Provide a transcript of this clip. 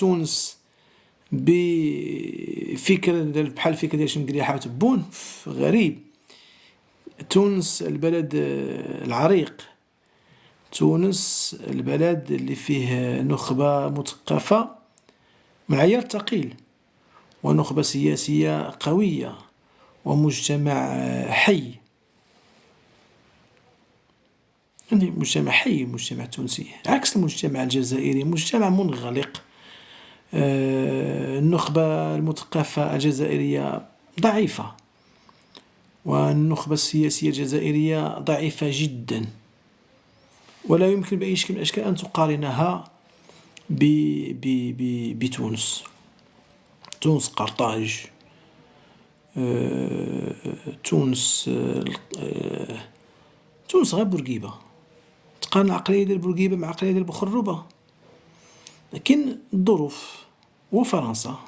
تونس بفكر بحال الفكر ديال شنقريحة وتبون غريب. تونس البلد العريق، تونس البلد اللي فيه نخبة مثقفة من العيار الثقيل، ونخبة سياسية قوية، ومجتمع حي. يعني مجتمع حي المجتمع التونسي، عكس المجتمع الجزائري، مجتمع منغلق. النخبة المثقفة الجزائرية ضعيفة، والنخبة السياسية الجزائرية ضعيفة جدا، ولا يمكن بأي شكل من الأشكال أن تقارنها بتونس. تونس قرطاج، تونس تونس غير بورقيبة، تقارن العقلية ديال بورقيبة مع العقلية ديال بوخربة. لكن الظروف، وفرنسا